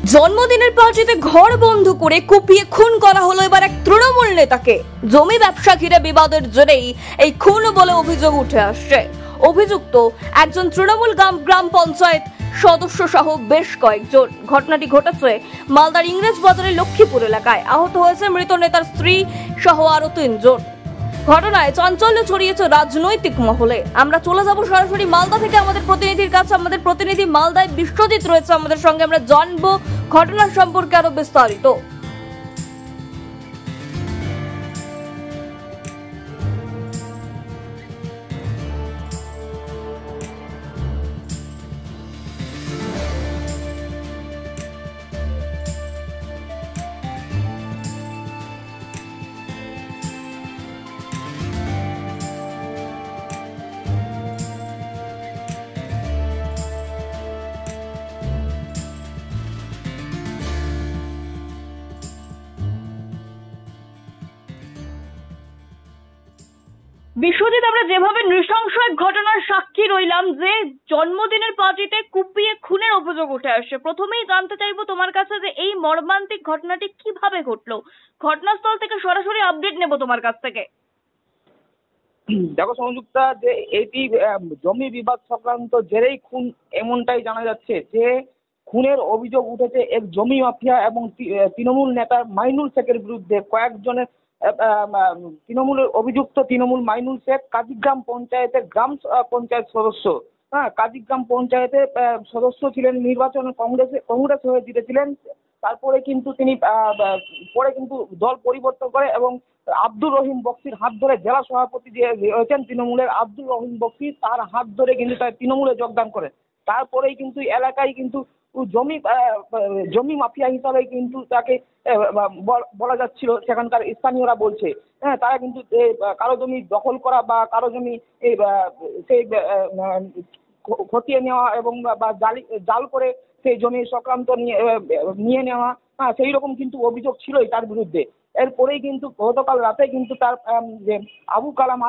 জন্মদিনের পার্টিতে ঘর বন্ধ করে কুপিয়ে খুন করা হলো এবার এক তৃণমূল নেতাকে। জমি ব্যবসা ঘিরে বিবাদের জেরেই এই খুন বলে অভিযোগ উঠে আসছে। অভিযুক্ত একজন তৃণমূল গ্রাম পঞ্চায়েত সদস্য সহ বেশ কয়েকজন। ঘটনাটি ঘটেছে মালদার ইংরেজ বাজারের লক্ষ্মীপুর এলাকায়। আহত হয়েছে মৃত নেতার স্ত্রী সহ আরো 3 জন। ঘটনায় চাঞ্চল্য ছড়িয়েছে রাজনৈতিক মহলে। আমরা চলে যাব সরাসরি মালদা থেকে আমাদের প্রতিনিধির কাছে। আমাদের প্রতিনিধি মালদায় বিশ্বজিৎ রয়েছে আমাদের সঙ্গে। আমরা জানবো ঘটনার সম্পর্কে আরো বিস্তারিত। বিশ্বজিৎ, আমরা যেভাবে নৃশংস এক ঘটনার সাক্ষী রইলাম, যে জন্মদিনের পার্টিতে কুপিয়ে খুনের অভিযোগ উঠে আসছে, প্রথমেই জানতে চাইবো তোমার কাছে যে এই মর্মান্তিক ঘটনাটি কিভাবে ঘটলো। ঘটনাস্থল থেকে সরাসরি আপডেট নেব তোমার কাছ থেকে। দেখো সংযুক্তা, যে এটি জমি বিবাদ সংক্রান্ত জেরেই খুন এমনটাই জানা যাচ্ছে। যে খুনের অভিযোগ উঠেছে এক জমি মাফিয়া এবং তৃণমূল নেতা মাইনুল শেখের বিরুদ্ধে। কয়েকজনের তৃণমূলের অভিযুক্ত তৃণমূল মাইনুল শেখ কাজীগ্রাম পঞ্চায়েতের গ্রাম পঞ্চায়েত সদস্য। কাজীগ্রাম পঞ্চায়েতের সদস্য ছিলেন, নির্বাচনে কংগ্রেস হয়ে জিতেছিলেন। তারপরে কিন্তু তিনি পরে কিন্তু দল পরিবর্তন করে এবং আব্দুর রহিম বক্সির হাত ধরে, জেলা সভাপতি যে রয়েছেন তৃণমূলের আব্দুর রহিম বক্সি, তার হাত ধরে কিন্তু তার তৃণমূলে যোগদান করে। তারপরেই কিন্তু এলাকায় কিন্তু জমি মাফিয়া হিসাবে কিন্তু তাকে বলা যাচ্ছিল, সেখানকার স্থানীয়রা বলছে। তারা কিন্তু কারো জমি দখল করা বা কারো জমি সেই খতিয়ে নেওয়া এবং বা জাল করে সেই জমি সংক্রান্ত নিয়ে নেওয়া, সেই রকম কিন্তু অভিযোগ ছিলই তার বিরুদ্ধে। এরপরেই কিন্তু গতকাল রাতে কিন্তু তার যে আবু কালাম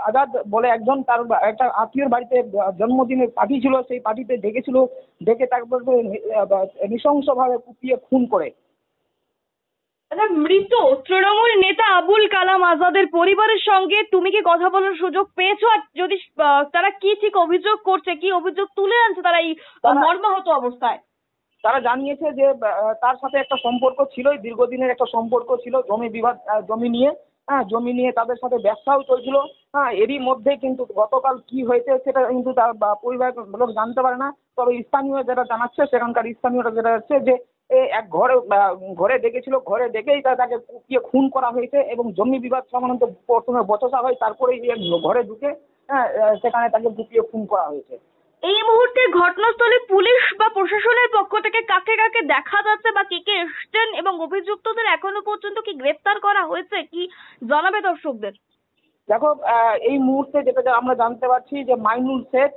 আজাদ বলে একজন, তার একটা আত্মীয়র বাড়িতে জন্মদিনের পার্টি ছিল, সেই পার্টিতে ডেকে তারপরে নৃশংসভাবে কুপিয়ে খুন করে। মৃত তৃণমূল নেতা আবুল কালাম আজাদের পরিবারের সঙ্গে তুমি কি কথা বলার সুযোগ পেয়েছো? আর যদি তারা কি ঠিক অভিযোগ করছে, কি অভিযোগ তুলে আনছে তারা এই মর্মাহত অবস্থায়? তারা জানিয়েছে যে তার সাথে একটা সম্পর্ক ছিলই, দীর্ঘদিনের একটা সম্পর্ক ছিল জমি নিয়ে তাদের সাথে ব্যবসাও চলছিল। এরই মধ্যে কিন্তু গতকাল কি হয়েছে সেটা কিন্তু তার পরিবারের লোক জানতে পারে না। তবে স্থানীয় যেটা জানাচ্ছে, সেখানকার স্থানীয়রা যেটা যাচ্ছে যে এক ঘরে ডেকেছিল, ঘরে ডেকেই তাকে কুপিয়ে খুন করা হয়েছে এবং জমি বিবাদ সংক্রান্ত প্রথমে বচসা হয়, তারপরে ঘরে ঢুকে সেখানে তাকে কুপিয়ে খুন করা হয়েছে। এই মুহূর্তে ঘটনাস্থলে পুলিশ বা প্রশাসনের পক্ষ থেকে কাকে কাকে দেখা যাচ্ছে বা কে কে এসছেন এবং অভিযুক্তদের এখনো পর্যন্ত কি গ্রেফতার করা হয়েছে, কি জানাবে দর্শকদের? দেখো, এই মুহূর্তে যেটা আমরা জানতে পারছি যে মাইনুল শেখ,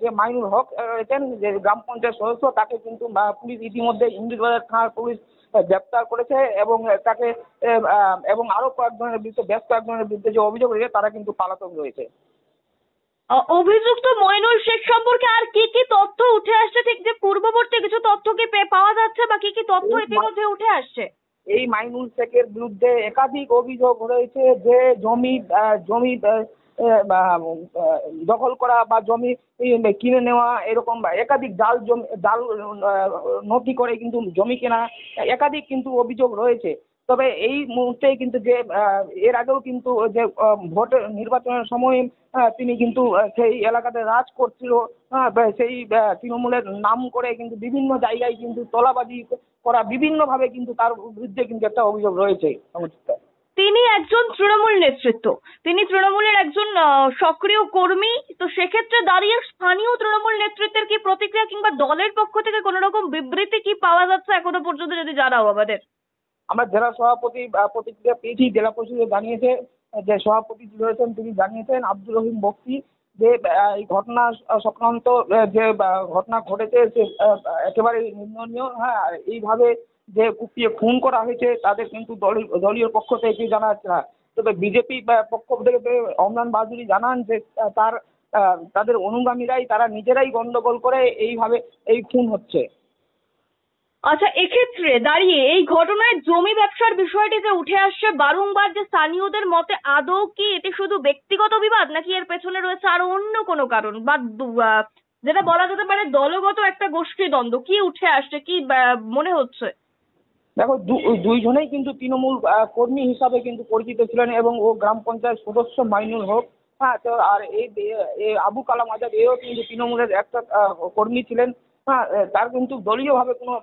যে মাইনুল হক রয়েছেন, যে গ্রাম পঞ্চায়েত সদস্য, তাকে কিন্তু পুলিশ ইতিমধ্যে ইংরেজবাজার থানার পুলিশ গ্রেপ্তার করেছে এবং তাকে এবং আরো বেশ কয়েকজনের বিরুদ্ধে যে অভিযোগ রয়েছে তারা কিন্তু পলাতক রয়েছে। অভিযুক্ত মইনুল শেখ সম্পর্কে আর কি কি তথ্য উঠে আসছে, ঠিক যে পূর্ববর্তী কিছু তথ্য কি পাওয়া যাচ্ছে বা কি কি তথ্য ইতিমধ্যে উঠে আসছে? এই মাইনুল শেখের বিরুদ্ধে একাধিক অভিযোগ রয়েছে যে জমি দখল করা বা জমি কিনে নেওয়া, এরকম একাধিক জাল নথি করে কিন্তু জমি কেনা, একাধিক কিন্তু অভিযোগ রয়েছে। তবে এই মুহূর্তে কিন্তু যে এর আগেও কিন্তু যে নির্বাচনের সময় তিনি কিন্তু সেই এলাকাতে রাজ করছিল, সেই তৃণমূলের নাম করে কিন্তু বিভিন্ন জায়গায় কিন্তু তোলাবাজি করা, বিভিন্নভাবে কিন্তু তার বিরুদ্ধে কিন্তু একটা অভিযোগ রয়েছে। তিনি একজন তৃণমূল নেতৃত্ব, তিনি তৃণমূলের একজন সক্রিয় কর্মী। তো সেক্ষেত্রে দাঁড়িয়ে স্থানীয় তৃণমূল নেতৃত্বের কি প্রতিক্রিয়া কিংবা দলের পক্ষ থেকে কোনো রকম বিবৃতি কি পাওয়া যাচ্ছে এখনো পর্যন্ত, যদি জানাও আমাদের? আমরা জেলা সভাপতি প্রতিক্রিয়া পেয়েছি। জেলা পরিষদে জানিয়েছে, যে সভাপতি রয়েছেন তিনি জানিয়েছেন আব্দুর রহিম বক্সি, যে এই ঘটনা সংক্রান্ত যে ঘটনা ঘটেছে সে একেবারে নিন্দনীয়। এইভাবে যে কুপিয়ে খুন করা হয়েছে তাদের কিন্তু দলীয় পক্ষ থেকে জানা যাচ্ছে না। তবে বিজেপি পক্ষ থেকে অমরান বাহাদুরি জানান যে তাদের অনুগামীরাই, তারা নিজেরাই গন্ডগোল করে এইভাবে এই খুন হচ্ছে। আচ্ছা, এক্ষেত্রে দাঁড়িয়ে এই ঘটনায় জমি ব্যবসার বিষয়টি যে উঠে আসছে বারংবার, যে স্থানীয়দের মতে আদৌ কি এটি শুধু ব্যক্তিগত বিবাদ নাকি এর পেছনে রয়েছে আরো অন্য কোনো কারণ, বা যেটা বলা যেতে পারে দলগত একটা গোষ্ঠী দ্বন্দ্ব, কি উঠে আসছে, কি মনে হচ্ছে? দেখো, দুইজনেই কিন্তু তৃণমূল কর্মী হিসাবে কিন্তু পরিচিত ছিলেন এবং ও গ্রাম পঞ্চায়েত সদস্য মাইনুল হক। হ্যাঁ, তো আর এই আবু কালাম আজাদ এও কিন্তু তৃণমূলের একটা কর্মী ছিলেন। হ্যাঁ, তার কিন্তু দলীয়ভাবে কোনো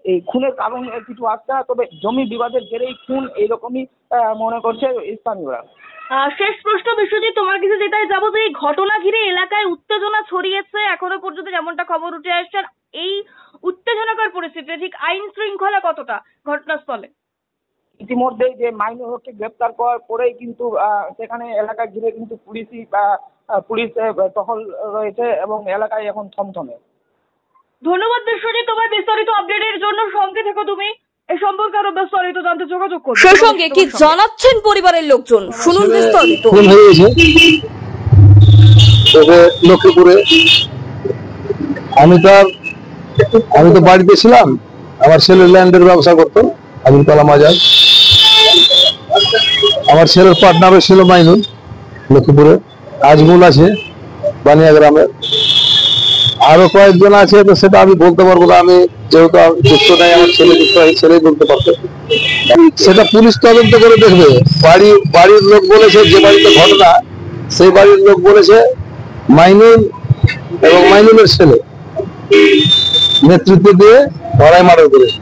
এই খুনের কারণ কিছু আসছে না, তবে জমি বিবাদের জেরেই খুন এইরকমই মনে করছে স্থানীয়রা। শেষ প্রশ্ন বিশ্বজিৎ, তোমার কাছে যেটাই যাবো, যে এই ঘটনা ঘিরে এলাকায় উত্তেজনা ছড়িয়েছে এখনো পর্যন্ত যেমনটা খবর উঠে আসছে, আর এই উত্তেজনাকর পরিস্থিতিতে ঠিক আইন শৃঙ্খলা কতটা ঘটনাস্থলে? ইতিমধ্যেই যে মাইনুল হককে গ্রেপ্তার করার পরেই কিন্তু সেখানে এলাকা ঘিরে কিন্তু পুলিশ টহল রয়েছে এবং এলাকায় এখন থমথমে। ধন্যবাদ বিশ্বজিৎ তোমার বিস্তারিত আপডেটের জন্য। সঙ্গে থেকো তুমি, এই সম্পর্কে আরো বিস্তারিত জানতে যোগাযোগ করো। সেই সঙ্গে কি জানাচ্ছেন পরিবারের লোকজন, শুনুন বিস্তারিত। খুন হয়েছে লক্ষ্মীপুরে। আমি তো বাড়িতে ছিলাম, আমার ছেলে ল্যান্ডের ব্যবসা করতো, আবুল কালাম আজাদ। আমার ছেলের পার্টনারও ছিল মাইনুল, লক্ষ্মীপুরে। আজমুল আছে বানিয়া গ্রামের, আরো কয়েকজন আছে, তো সেটা আমি বলতে পারবো না। আমি যেহেতু যুক্ত নাই, আমার ছেলে যুক্ত হয়, ছেলেই বলতে পারতো। সেটা পুলিশ তদন্ত করে দেখবে। বাড়ির লোক বলেছে, যে বাড়িতে ঘটনা সেই বাড়ির লোক বলেছে মাইনুল এবং মাইনুলের ছেলে নেতৃত্ব দিয়ে ধরাই মার্ডার করেছে।